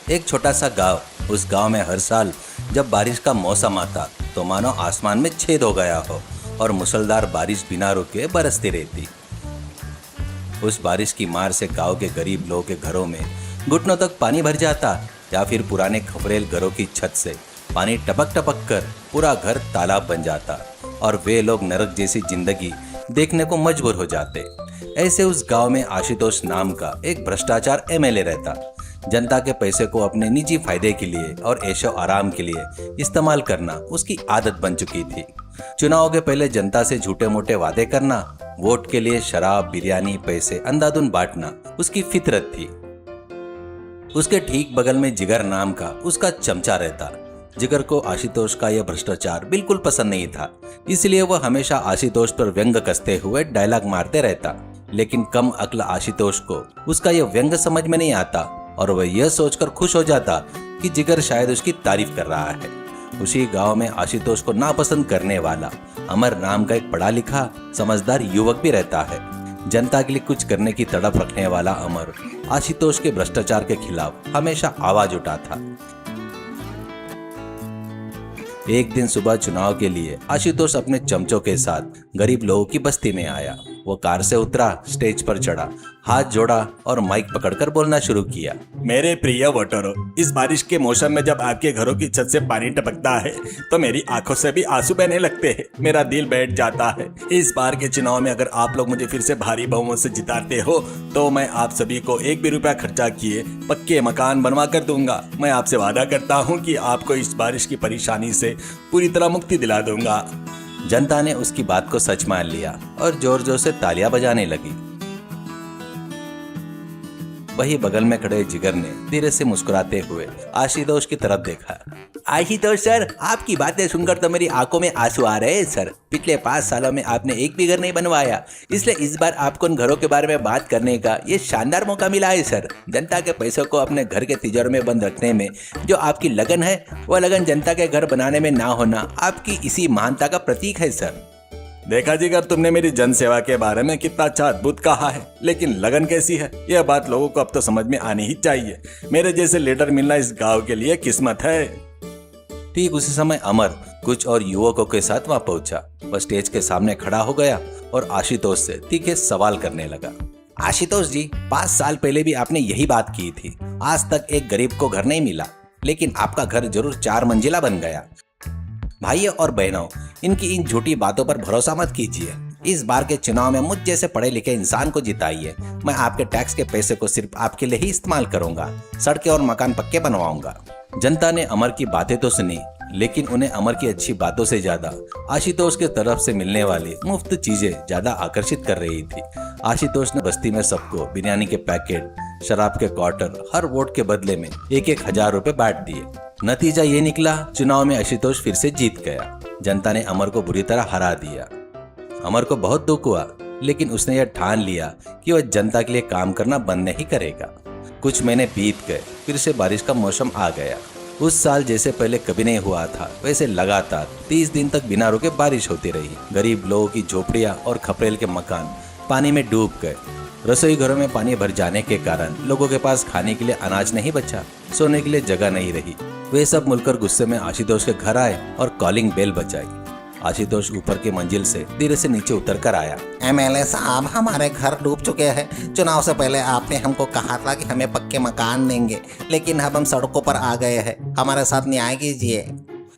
एक छोटा सा गांव। उस गांव में हर साल जब बारिश का मौसम आता तो मानो आसमान में छेद हो गया हो और मूसलाधार बारिश बिना रुके बरसती रहती। उस बारिश की मार से गांव के गरीब लोगों के घरों में घुटनों तक पानी भर जाता, या फिर पुराने खपरेल घरों की छत से पानी टपक टपक कर पूरा घर तालाब बन जाता और वे लोग नरक जैसी जिंदगी देखने को मजबूर हो जाते। ऐसे उस गांव में आशुतोष नाम का एक भ्रष्टाचार एमएलए रहता। जनता के पैसे को अपने निजी फायदे के लिए और ऐशो आराम के लिए इस्तेमाल करना उसकी आदत बन चुकी थी। चुनाव के पहले जनता से झूठे मोटे वादे करना, वोट के लिए शराब, बिरयानी, पैसे अंधाधुंध बांटना उसकी फितरत थी। उसके ठीक बगल में जिगर नाम का उसका चमचा रहता। जिगर को आशुतोष का यह भ्रष्टाचार बिल्कुल पसंद नहीं था, इसलिए वह हमेशा आशुतोष पर व्यंग कसते हुए डायलॉग मारते रहता। लेकिन कम अक्ल आशुतोष को उसका यह व्यंग समझ में नहीं आता और वह यह सोचकर खुश हो जाता कि जिगर शायद उसकी तारीफ कर रहा है। उसी गांव में आशुतोष को नापसंद करने वाला अमर नाम का एक पढ़ा लिखा समझदार युवक भी रहता है। जनता के लिए कुछ करने की तड़प रखने वाला अमर आशुतोष के भ्रष्टाचार के खिलाफ हमेशा आवाज उठाता। एक दिन सुबह चुनाव के लिए आशुतोष अपने चमचों के साथ गरीब लोगों की बस्ती में आया। वो कार से उतरा, स्टेज पर चढ़ा, हाथ जोड़ा और माइक पकड़कर बोलना शुरू किया। मेरे प्रिय वोटरों, इस बारिश के मौसम में जब आपके घरों की छत से पानी टपकता है तो मेरी आंखों से भी आंसू बहने लगते हैं, मेरा दिल बैठ जाता है। इस बार के चुनाव में अगर आप लोग मुझे फिर से भारी बहुमत से जिताते हो तो मैं आप सभी को एक भी रुपया खर्चा किए पक्के मकान बनवा कर दूंगा। मैं आपसे वादा करता हूँ कि आपको इस बारिश की परेशानी से पूरी तरह मुक्ति दिला दूंगा। जनता ने उसकी बात को सच मान लिया और जोर जोर से तालियां बजाने लगी। वही बगल में खड़े जिगर ने धीरे से मुस्कुराते हुए आशुतोष की तरफ देखा। आशुतोष सर, आपकी बातें सुनकर तो मेरी आंखों में आंसू आ रहे हैं सर। पिछले 5 सालों में आपने एक भी घर नहीं बनवाया, इसलिए इस बार आपको उन घरों के बारे में बात करने का ये शानदार मौका मिला है सर। जनता के पैसों को अपने घर के तिजोरी में बंद रखने में जो आपकी लगन है, वह लगन जनता के घर बनाने में ना होना आपकी इसी महानता का प्रतीक है सर। देखा जिगर, तुमने मेरी जन सेवा के बारे में कितना अच्छा अद्भुत कहा है, लेकिन लगन कैसी है यह बात लोगों को अब तो समझ में आनी ही चाहिए। मेरे जैसे लीडर मिलना इस गांव के लिए किस्मत है। ठीक उसी समय अमर कुछ और युवकों के साथ वहां पहुंचा। वह स्टेज के सामने खड़ा हो गया और आशुतोष से तीखे सवाल करने लगा। आशुतोष जी, 5 साल पहले भी आपने यही बात की थी। आज तक एक गरीब को घर नहीं मिला, लेकिन आपका घर जरूर 4 मंजिला बन गया। भाइयों और बहनों, इनकी इन झूठी बातों पर भरोसा मत कीजिए। इस बार के चुनाव में मुझ जैसे पढ़े लिखे इंसान को जिताइए। मैं आपके टैक्स के पैसे को सिर्फ आपके लिए ही इस्तेमाल करूंगा। सड़कें और मकान पक्के बनवाऊंगा। जनता ने अमर की बातें तो सुनी, लेकिन उन्हें अमर की अच्छी बातों से ज्यादा आशुतोष के तरफ से मिलने वाली मुफ्त चीजें ज्यादा आकर्षित कर रही थी। आशुतोष ने बस्ती में सबको बिरयानी के पैकेट, शराब के क्वार्टर हर वोट के बदले में 1-1 हजार रुपए बांट दिए। नतीजा ये निकला, चुनाव में आशुतोष फिर से जीत गया। जनता ने अमर को बुरी तरह हरा दिया। अमर को बहुत दुख हुआ, लेकिन उसने यह ठान लिया कि वह जनता के लिए काम करना बंद नहीं करेगा। कुछ महीने बीत गए, फिर से बारिश का मौसम आ गया। उस साल जैसे पहले कभी नहीं हुआ था, वैसे लगातार 30 दिन तक बिना रुके बारिश होती रही। गरीब लोगों की झोपड़ियां और खपरेल के मकान पानी में डूब गए। रसोई घरों में पानी भर जाने के कारण लोगों के पास खाने के लिए अनाज नहीं बचा, सोने के लिए जगह नहीं रही। वे सब मिलकर गुस्से में आशुतोष के घर आए और कॉलिंग बेल बजाई। आशुतोष ऊपर की मंजिल से धीरे से नीचे उतर कर आया। एमएलए साहब, हमारे घर डूब चुके हैं। चुनाव से पहले आपने हमको कहा था कि हमें पक्के मकान देंगे, लेकिन अब हम सड़कों पर आ गए हैं। हमारे साथ न्याय कीजिए।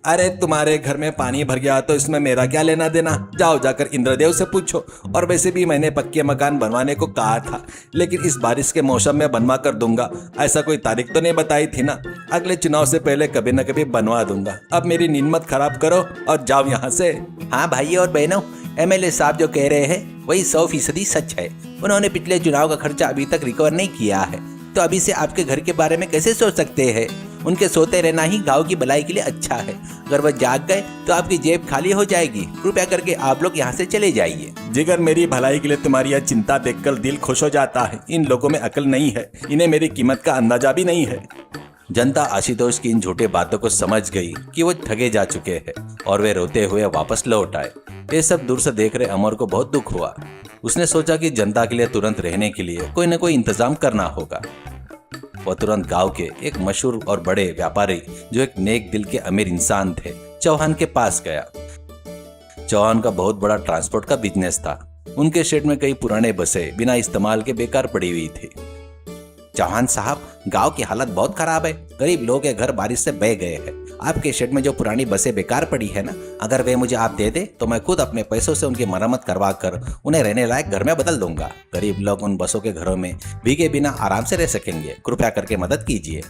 अरे तुम्हारे घर में पानी भर गया तो इसमें मेरा क्या लेना देना? जाओ जाकर इंद्रदेव से पूछो। और वैसे भी मैंने पक्के मकान बनवाने को कहा था, लेकिन इस बारिश के मौसम में बनवा कर दूंगा, ऐसा कोई तारीख तो नहीं बताई थी ना। अगले चुनाव से पहले कभी न कभी बनवा दूंगा। अब मेरी नींद मत खराब करो और जाओ यहाँ से। हाँ भाइयों और बहनों, एमएलए साहब जो कह रहे हैं वही 100% सच है। उन्होंने पिछले चुनाव का खर्चा अभी तक रिकवर नहीं किया है, तो अभी से आपके घर के बारे में कैसे सोच सकते हैं? उनके सोते रहना ही गांव की भलाई के लिए अच्छा है। अगर वह जाग गए तो आपकी जेब खाली हो जाएगी। कृपया करके आप लोग यहाँ से चले जाइए। जिगर, मेरी भलाई के लिए तुम्हारी यह चिंता देखकर दिल खुश हो जाता है। इन लोगों में अकल नहीं है, इन्हें मेरी कीमत का अंदाजा भी नहीं है। जनता आशुतोष की इन झूठे बातों को समझ गई कि वो ठगे जा चुके हैं और वे रोते हुए वापस लौट आए। ये सब दूर से देख रहे अमर को बहुत दुख हुआ। उसने सोचा कि जनता के लिए तुरंत रहने के लिए कोई न कोई इंतजाम करना होगा। वह तुरंत गांव के एक मशहूर और बड़े व्यापारी जो एक नेक दिल के अमीर इंसान थे, चौहान के पास गया। चौहान का बहुत बड़ा ट्रांसपोर्ट का बिजनेस था। उनके शेड में कई पुराने बसें बिना इस्तेमाल के बेकार पड़ी हुई थी। चौहान साहब, गांव की हालत बहुत खराब है। गरीब लोगों के घर बारिश से बह गए हैं। आपके शेड में जो पुरानी बसें बेकार पड़ी है ना, अगर वे मुझे आप दे दे तो मैं खुद अपने पैसों से उनकी मरम्मत करवा कर उन्हें रहने लायक घर में बदल दूंगा। गरीब लोग उन बसों के घरों में भीगे बिना आराम से रह सकेंगे। कृपया करके मदद कीजिए।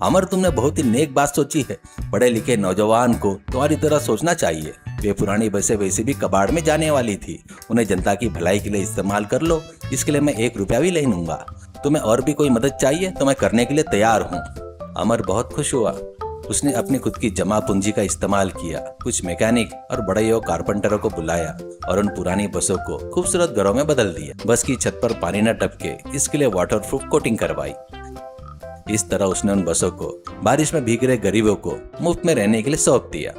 अमर, तुमने बहुत ही नेक बात सोची है। पढ़े लिखे नौजवान को तुम्हारी तरह सोचना चाहिए। वे पुरानी बसें वैसे भी कबाड़ में जाने वाली थी, उन्हें जनता की भलाई के लिए इस्तेमाल कर लो। इसके लिए मैं 1 रुपया भी नहीं लूंगा। तुम्हें और भी कोई मदद चाहिए तो मैं करने के लिए तैयार हूँ। अमर बहुत खुश हुआ। उसने अपनी खुद की जमा पूंजी का इस्तेमाल किया, कुछ मैकेनिक और बड़े योग कारपेंटरों को बुलाया और उन पुरानी बसों को खूबसूरत घरों में बदल दिया। बस की छत पर पानी न टपके इसके लिए वाटरप्रूफ कोटिंग करवाई। इस तरह उसने उन बसों को बारिश में भीग रहे गरीबों को मुफ्त में रहने के लिए सौंप दिया।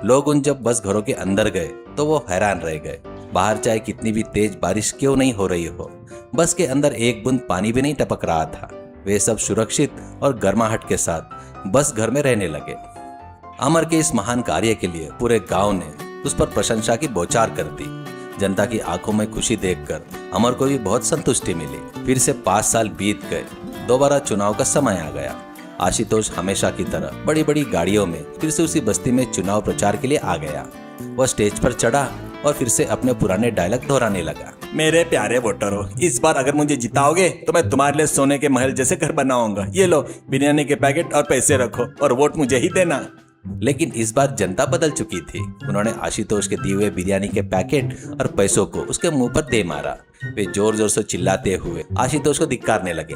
लोग उन जब बस घरों के अंदर गए तो वो हैरान रह गए। बाहर चाहे कितनी भी तेज बारिश क्यों नहीं हो रही हो, बस के अंदर एक बूंद पानी भी नहीं टपक रहा था। वे सब सुरक्षित और गर्माहट के साथ बस घर में रहने लगे। अमर के इस महान कार्य के लिए पूरे गांव ने उस पर प्रशंसा की बौछार कर दी। जनता की आंखों में खुशी देखकर अमर को भी बहुत संतुष्टि मिली। फिर से 5 साल बीत गए। दोबारा चुनाव का समय आ गया। आशुतोष हमेशा की तरह बड़ी बड़ी गाड़ियों में फिर से उसी बस्ती में चुनाव प्रचार के लिए आ गया। वह स्टेज पर चढ़ा और फिर से अपने पुराने डायलॉग दोहराने लगा। मेरे प्यारे वोटरों, इस बार अगर मुझे जिताओगे तो मैं तुम्हारे लिए सोने के महल जैसे घर बनाऊंगा। ये लो बिरयानी के पैकेट और पैसे रखो और वोट मुझे ही देना। लेकिन इस बार जनता बदल चुकी थी। उन्होंने आशुतोष के दिए हुए बिरयानी के पैकेट और पैसों को उसके मुंह पर दे मारा। वे जोर जोर से चिल्लाते हुए आशुतोष को धिक्कारने लगे।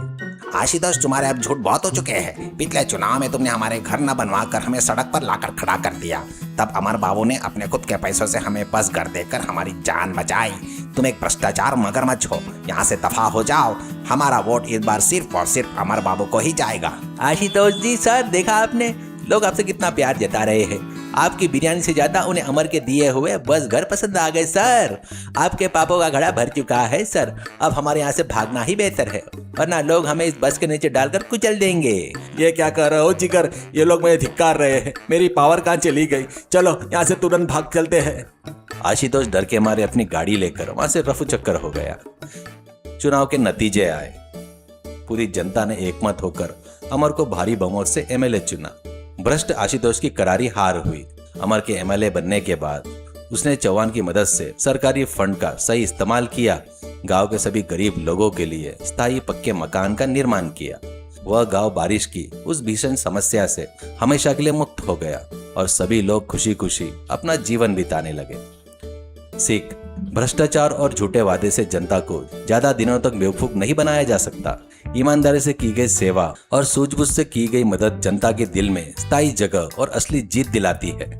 आशुतोष, तुम्हारे अब झूठ बहुत हो चुके हैं। पिछले चुनाव में तुमने हमारे घर न बनवा कर हमें सड़क पर लाकर खड़ा कर दिया। तब अमर बाबू ने अपने खुद के पैसों से हमें बस घर देकर हमारी जान बचाई। तुम एक भ्रष्टाचार मगरमच्छ हो, यहाँ से दफा हो जाओ। हमारा वोट इस बार सिर्फ और सिर्फ अमर बाबू को ही जाएगा। आशुतोष जी, सर देखा आपने, लोग आपसे कितना प्यार जता रहे हैं। आपकी बिरयानी से ज्यादा उन्हें अमर के दिए हुए बस घर पसंद आ गए सर। आपके पापों का घड़ा भर चुका है सर। अब हमारे यहाँ से भागना ही बेहतर है, वरना लोग हमें इस बस के नीचे डालकर कुचल देंगे। ये क्या कर रहे हो जिगर? ये लोग मुझे धिक्कार रहे हैं। मेरी पावर कहाँ चली गई? चलो यहाँ से तुरंत भाग चलते हैं। आशुतोष डर के मारे अपनी गाड़ी लेकर वहां से रफू चक्कर हो गया। चुनाव के नतीजे आए। पूरी जनता ने एकमत होकर अमर को भारी बहुमत से एमएलए चुना। भ्रष्ट आशुतोष की करारी हार हुई। अमर के एमएलए बनने के बाद उसने चौहान की मदद से सरकारी फंड का सही इस्तेमाल किया। गांव के सभी गरीब लोगों के लिए स्थायी पक्के मकान का निर्माण किया। वह गांव बारिश की उस भीषण समस्या से हमेशा के लिए मुक्त हो गया और सभी लोग खुशी खुशी अपना जीवन बिताने लगे। सीख: भ्रष्टाचार और झूठे वादे से जनता को ज्यादा दिनों तक बेवकूफ नहीं बनाया जा सकता। ईमानदारी से की गई सेवा और सूझबूझ से की गई मदद जनता के दिल में स्थायी जगह और असली जीत दिलाती है।